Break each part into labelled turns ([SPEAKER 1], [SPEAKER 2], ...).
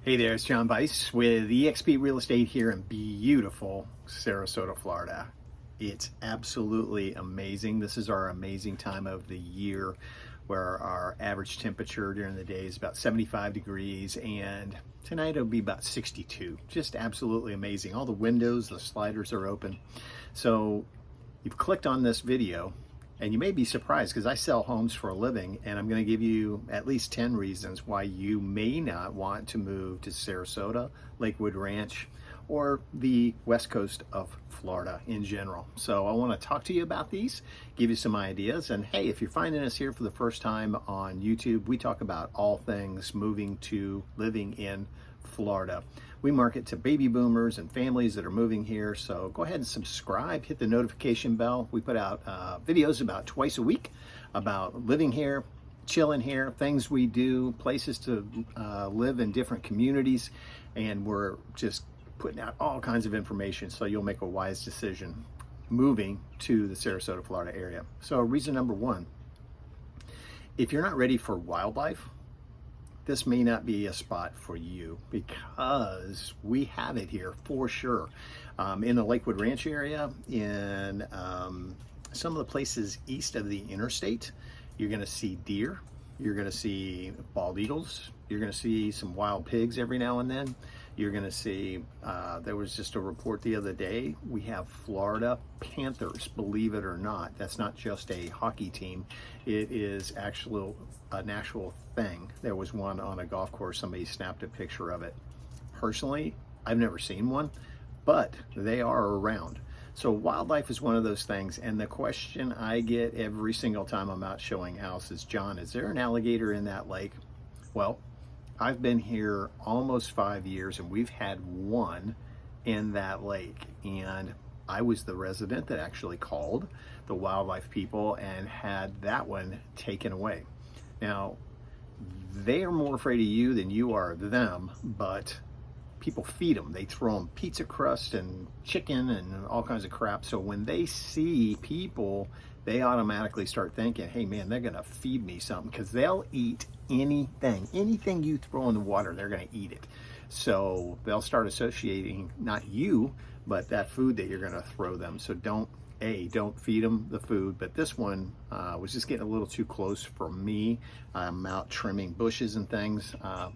[SPEAKER 1] Hey there, it's John Buice with eXp Real Estate here in beautiful Sarasota, Florida. It's absolutely amazing. This is our amazing time of the year where our average temperature during the day is about 75 degrees and tonight it'll be about 62. Just absolutely amazing. All the windows, the sliders are open. So you've clicked on this video and you may be surprised because I sell homes for a living, and I'm going to give you at least 10 reasons why you may not want to move to Sarasota, Lakewood Ranch, or the west coast of Florida in general. So I want to talk to you about these, give you some ideas, and hey, if you're finding us here for the first time on YouTube, we talk about all things moving to living in Florida. We market to baby boomers and families that are moving here, so go ahead and subscribe, hit the notification bell. We put out videos about twice a week about living here, chilling here, things we do, places to live in different communities, and we're just putting out all kinds of information so you'll make a wise decision moving to the Sarasota, Florida area. So reason number one, if you're not ready for wildlife, this may not be a spot for you because we have it here for sure. In the Lakewood Ranch area, in some of the places east of the interstate, you're gonna see deer, you're gonna see bald eagles, you're gonna see some wild pigs every now and then. You're gonna see, there was just a report the other day, we have Florida Panthers, believe it or not. That's not just a hockey team, it is actually an actual thing. There was one on a golf course, somebody snapped a picture of it. Personally, I've never seen one, but they are around. So wildlife is one of those things, and the question I get every single time I'm out showing houses, John, is there an alligator in that lake? Well, I've been here almost 5 years and we've had one in that lake, and I was the resident that actually called the wildlife people and had that one taken away. Now, they are more afraid of you than you are of them, but people feed them. They throw them pizza crust and chicken and all kinds of crap. So when they see people, they automatically start thinking, hey man, they're gonna feed me something, because they'll eat anything you throw in the water, they're gonna eat it. So they'll start associating not you, but that food that you're gonna throw them. So don't feed them the food. But this one was just getting a little too close for me. I'm out trimming bushes and things.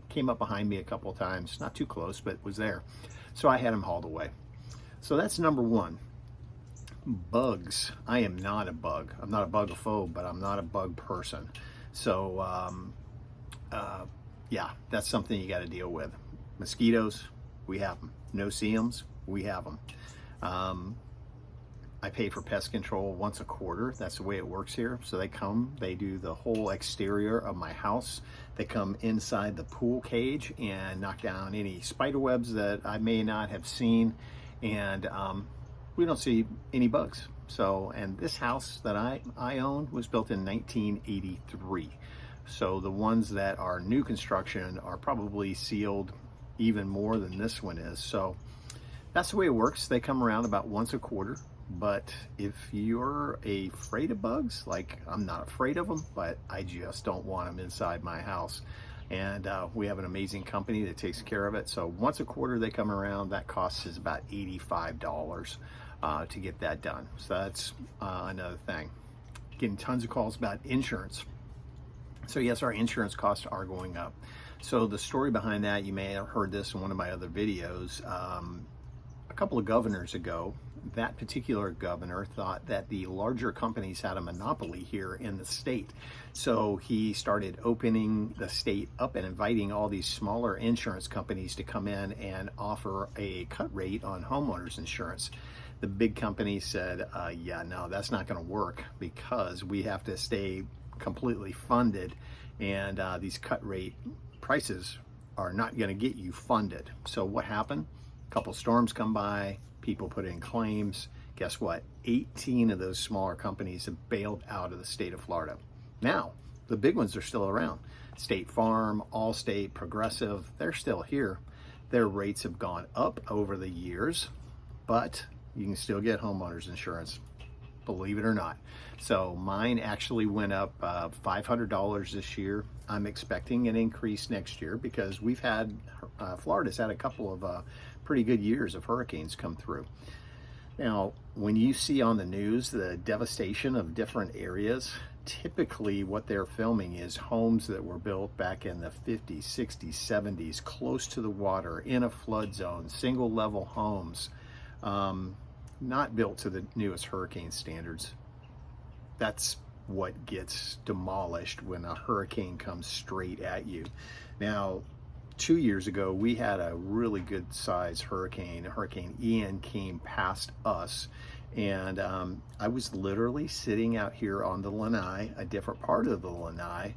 [SPEAKER 1] Came up behind me a couple of times, not too close, but was there. So I had him hauled away. So that's number one. Bugs. I am not a bug. I'm not a bugophobe, but I'm not a bug person. So yeah, that's something you got to deal with. Mosquitoes, we have them. No-see-ums, we have them. I pay for pest control once a quarter. That's the way it works here. So they come, they do the whole exterior of my house. They come inside the pool cage and knock down any spider webs that I may not have seen. And we don't see any bugs. So, and this house that I own was built in 1983. So the ones that are new construction are probably sealed even more than this one is. So that's the way it works. They come around about once a quarter. But if you're afraid of bugs, like I'm not afraid of them, but I just don't want them inside my house. And we have an amazing company that takes care of it. So once a quarter they come around. That cost is about $85 to get that done. So that's another thing. Getting tons of calls about insurance. So yes, our insurance costs are going up. So the story behind that, you may have heard this in one of my other videos. A couple of governors ago, that particular governor thought that the larger companies had a monopoly here in the state. So he started opening the state up and inviting all these smaller insurance companies to come in and offer a cut rate on homeowners insurance. The big companies said, yeah, no, that's not going to work because we have to stay completely funded, and these cut rate prices are not going to get you funded. So what happened? A couple storms come by, people put in claims. Guess what? 18 of those smaller companies have bailed out of the state of Florida. Now, the big ones are still around. State Farm, Allstate, Progressive, they're still here. Their rates have gone up over the years, but you can still get homeowners insurance. believe it or not. So mine actually went up $500 this year. I'm expecting an increase next year because we've had, Florida's had a couple of pretty good years of hurricanes come through. Now, when you see on the news the devastation of different areas, typically what they're filming is homes that were built back in the 50s, 60s, 70s, close to the water, in a flood zone, single level homes, not built to the newest hurricane standards. That's what gets demolished when a hurricane comes straight at you. Now, 2 years ago, we had a really good size hurricane. Hurricane Ian came past us, and I was literally sitting out here on the lanai, a different part of the lanai,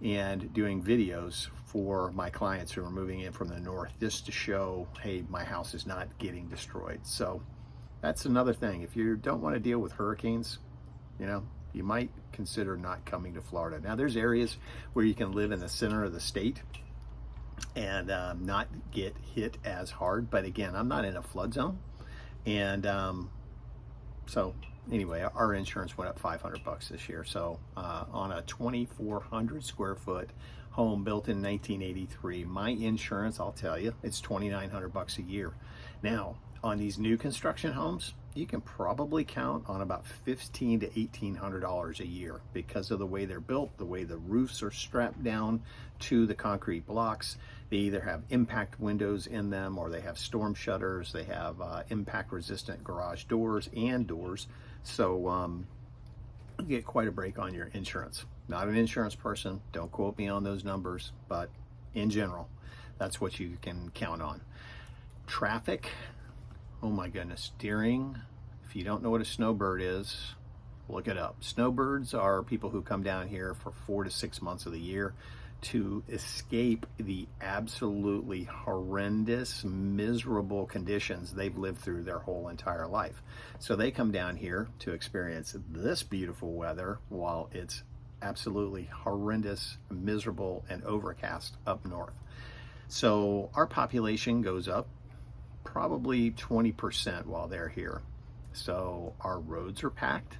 [SPEAKER 1] and doing videos for my clients who are moving in from the north, just to show, hey, my house is not getting destroyed. So that's another thing. If you don't want to deal with hurricanes, you know, you might consider not coming to Florida. Now, there's areas where you can live in the center of the state and not get hit as hard. But again, I'm not in a flood zone. And so anyway, our insurance went up $500 this year. So on a 2,400 square foot home built in 1983, my insurance, I'll tell you, it's $2,900 a year. Now, on these new construction homes, you can probably count on about $1,500 to $1,800 a year because of the way they're built, the way the roofs are strapped down to the concrete blocks. They either have impact windows in them, or they have storm shutters. They have impact resistant garage doors and doors. So you get quite a break on your insurance. Not an insurance person, don't quote me on those numbers, but in general, that's what you can count on. Traffic. Oh my goodness, if you don't know what a snowbird is, look it up. Snowbirds are people who come down here for 4 to 6 months of the year to escape the absolutely horrendous, miserable conditions they've lived through their whole entire life. So they come down here to experience this beautiful weather while it's absolutely horrendous, miserable, and overcast up north. So our population goes up probably 20% while they're here. So our roads are packed,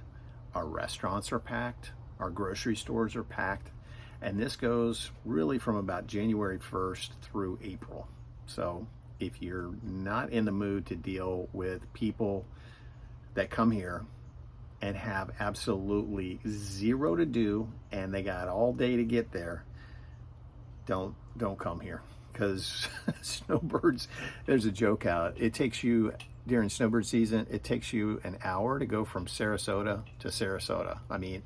[SPEAKER 1] our restaurants are packed, our grocery stores are packed, and this goes really from about January 1st through April. So if you're not in the mood to deal with people that come here and have absolutely zero to do and they got all day to get there, don't come here. Because snowbirds, there's a joke out. It takes you, during snowbird season, it takes you an hour to go from Sarasota to Sarasota. I mean,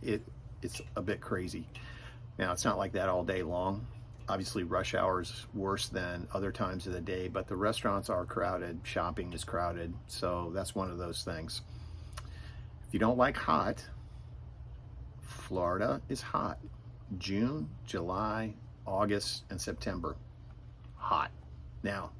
[SPEAKER 1] it's a bit crazy. Now, it's not like that all day long. Obviously, rush hour is worse than other times of the day, but the restaurants are crowded, shopping is crowded, so that's one of those things. If you don't like hot, Florida is hot. June, July, August, and September. Hot. Now,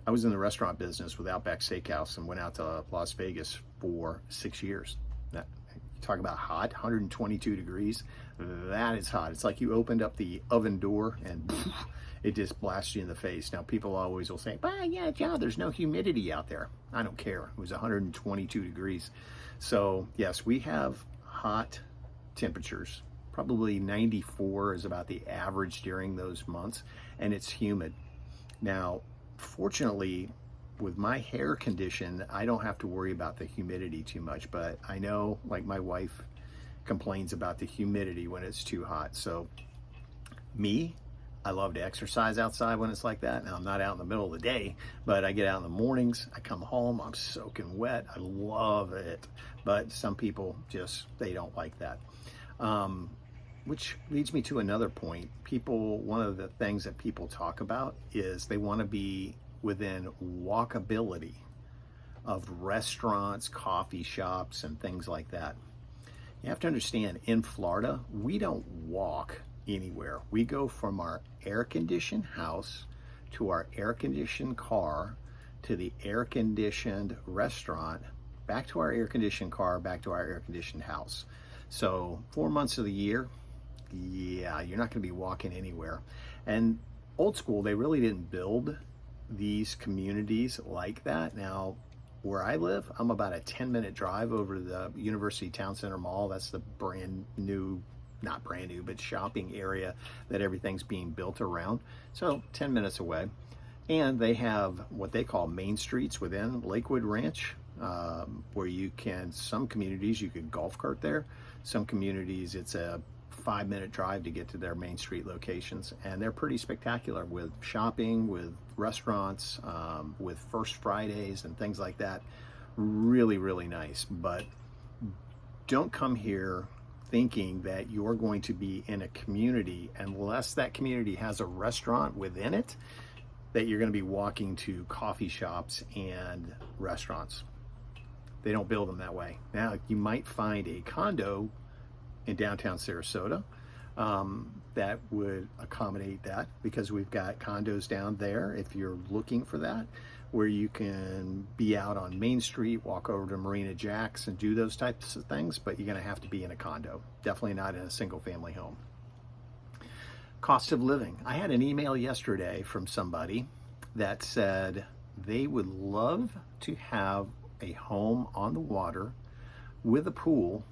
[SPEAKER 1] I was in the restaurant business with Outback Steakhouse and went out to Las Vegas for 6 years. Now, you talk about hot, 122 degrees. That is hot. It's like you opened up the oven door and it just blasts you in the face. Now, people always will say, "Well, yeah, John, there's no humidity out there." I don't care. It was 122 degrees. So, yes, we have hot temperatures. Probably 94 is about the average during those months, and it's humid. Now, fortunately, with my hair condition, I don't have to worry about the humidity too much, but I know, like, my wife complains about the humidity when it's too hot. So me, I love to exercise outside when it's like that. Now, I'm not out in the middle of the day, but I get out in the mornings, I come home, I'm soaking wet. I love it. But some people just, they don't like that. Which leads me to another point. One of the things that people talk about is they want to be within walkability of restaurants, coffee shops, and things like that. You have to understand, in Florida, we don't walk anywhere. We go from our air-conditioned house to our air-conditioned car to the air-conditioned restaurant, back to our air-conditioned car, back to our air-conditioned house. So 4 months of the year, yeah, you're not going to be walking anywhere. And old school, they really didn't build these communities like that. Now, where I live, I'm about a 10-minute drive over to the University Town Center Mall. That's the brand new, not brand new, but shopping area that everything's being built around. So 10 minutes away. And they have what they call main streets within Lakewood Ranch, where you can, some communities you can golf cart there. Some communities it's a 5-minute drive to get to their main street locations, and they're pretty spectacular with shopping, with restaurants, with First Fridays and things like that. Really, really nice. But don't come here thinking that you're going to be in a community unless that community has a restaurant within it, that you're going to be walking to coffee shops and restaurants. They don't build them that way. Now, you might find a condo in downtown Sarasota that would accommodate that, because we've got condos down there, if you're looking for that, where you can be out on Main Street, walk over to Marina Jacks and do those types of things, but you're going to have to be in a condo. Definitely not in a single family home. Cost of living. I had an email yesterday from somebody that said they would love to have a home on the water with a pool,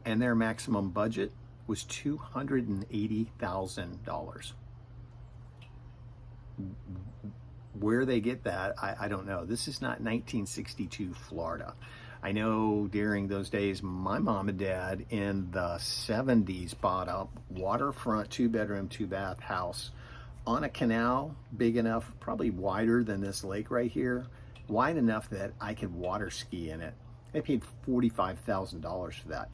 [SPEAKER 1] and their maximum budget was $280,000. Where they get that, I don't know. This is not 1962 Florida. I know during those days, my mom and dad in the 70s bought a waterfront 2-bedroom, 2-bath house on a canal big enough, probably wider than this lake right here, wide enough that I could water ski in it. They paid $45,000 for that.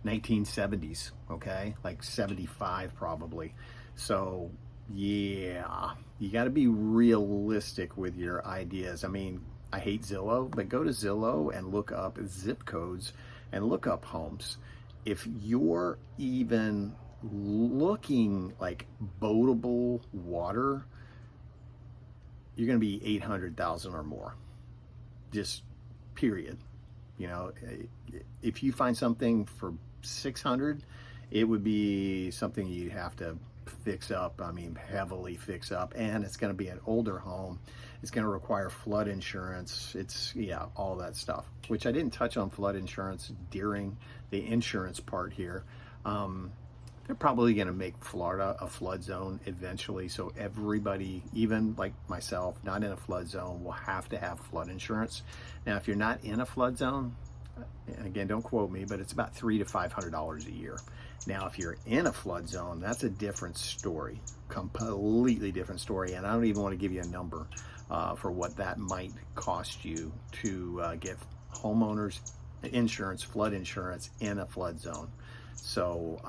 [SPEAKER 1] 1970s, okay? Like 75 probably. So yeah, you got to be realistic with your ideas. I mean, I hate Zillow, but go to Zillow and look up zip codes and look up homes. If you're even looking like boatable water, you're going to be 800,000 or more. Just period. You know, if you find something for 600, it would be something you'd have to fix up. I mean, heavily fix up, and it's going to be an older home. It's going to require flood insurance. It's, yeah, all that stuff, which I didn't touch on flood insurance during the insurance part here. They're probably going to make Florida a flood zone eventually. So everybody, even like myself, not in a flood zone, will have to have flood insurance. Now, if you're not in a flood zone, and again, don't quote me, but it's about $300 to $500 a year. Now, if you're in a flood zone, that's a different story, completely different story. And I don't even want to give you a number for what that might cost you to get homeowners insurance, flood insurance in a flood zone. So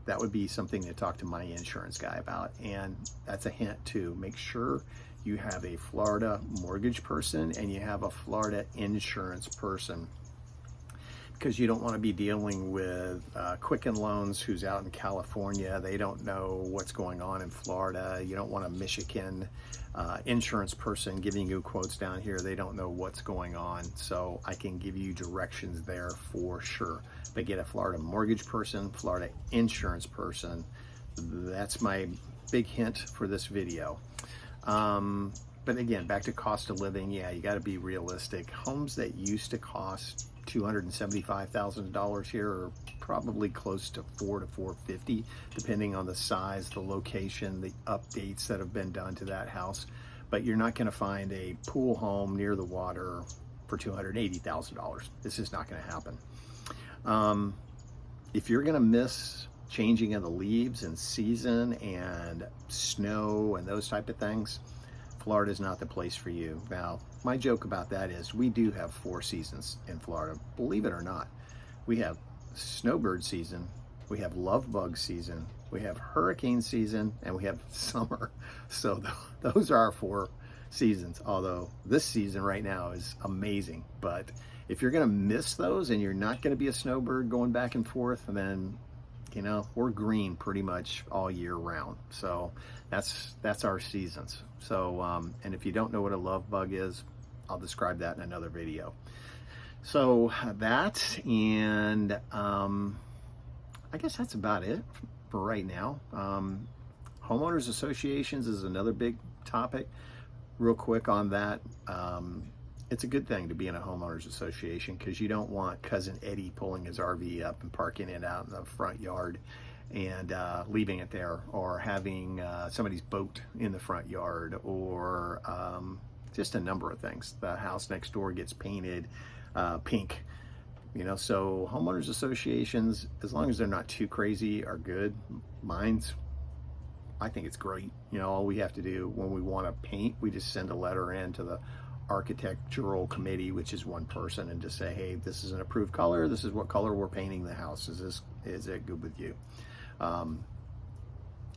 [SPEAKER 1] that would be something to talk to my insurance guy about. And that's a hint too. Make sure you have a Florida mortgage person and you have a Florida insurance person, because you don't want to be dealing with Quicken Loans who's out in California. They don't know what's going on in Florida. You don't want a Michigan insurance person giving you quotes down here. They don't know what's going on. So I can give you directions there for sure. But get a Florida mortgage person, Florida insurance person. That's my big hint for this video. But again, back to cost of living. Yeah, you got to be realistic. Homes that used to cost $275,000 here are probably close to $400 to $450, depending on the size, the location, the updates that have been done to that house. But you're not going to find a pool home near the water for $280,000. This is not going to happen. If you're going to miss changing of the leaves and season and snow and those type of things, Florida is not the place for you. Now, my joke about that is we do have 4 seasons in Florida. Believe it or not, we have snowbird season, we have love bug season, we have hurricane season, and we have summer. So those are our 4 seasons, although this season right now is amazing. But if you're going to miss those and you're not going to be a snowbird going back and forth, then you know, we're green pretty much all year round. So that's our seasons. So, and if you don't know what a love bug is, I'll describe that in another video. So that, and I guess that's about it for right now. Homeowners associations is another big topic. Real quick on that. it's a good thing to be in a homeowners association, because you don't want cousin Eddie pulling his RV up and parking it out in the front yard and leaving it there, or having somebody's boat in the front yard, or just a number of things. The house next door gets painted pink. You know, so homeowners associations, as long as they're not too crazy, are good. I think it's great. You know, all we have to do when we want to paint, we just send a letter in to the architectural committee, which is one person, and just say, hey, this is an approved color. This is what color we're painting the house. Is it good with you? And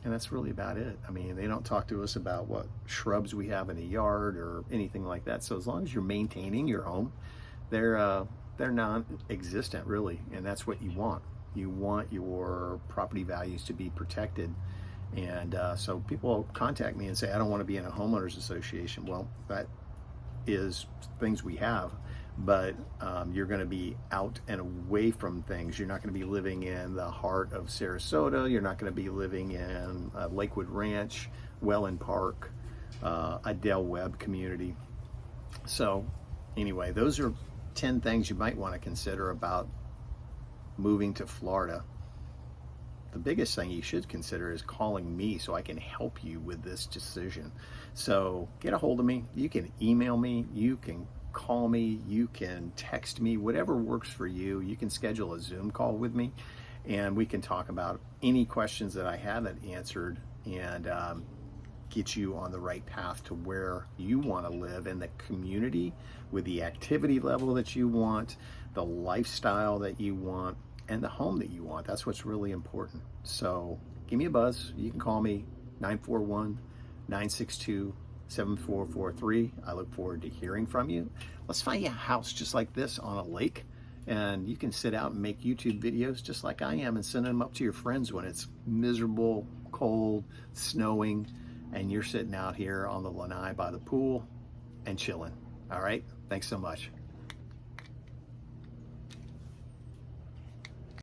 [SPEAKER 1] that's really about it. I mean, they don't talk to us about what shrubs we have in a yard or anything like that. So as long as you're maintaining your home, they're non-existent, really, and that's what you want. You want your property values to be protected. And so people contact me and say, I don't want to be in a homeowners association. Well, that is things we have, but you're going to be out and away from things. You're not going to be living in the heart of Sarasota. You're not going to be living in Lakewood Ranch, Welland Park, a Del Webb community. So anyway, those are 10 things you might want to consider about moving to Florida. The biggest thing you should consider is calling me so I can help you with this decision. So get a hold of me. You can email me, you can call me, you can text me, whatever works for you. You can schedule a Zoom call with me, and we can talk about any questions that I haven't answered, and get you on the right path to where you want to live in the community, with the activity level that you want, the lifestyle that you want, and the home that you want. That's what's really important. So give me a buzz. You can call me 941-962-7443. I look forward to hearing from you. Let's find you a house just like this on a lake, and you can sit out and make YouTube videos just like I am and send them up to your friends when it's miserable, cold, snowing, and you're sitting out here on the lanai by the pool and chilling. All right? Thanks so much.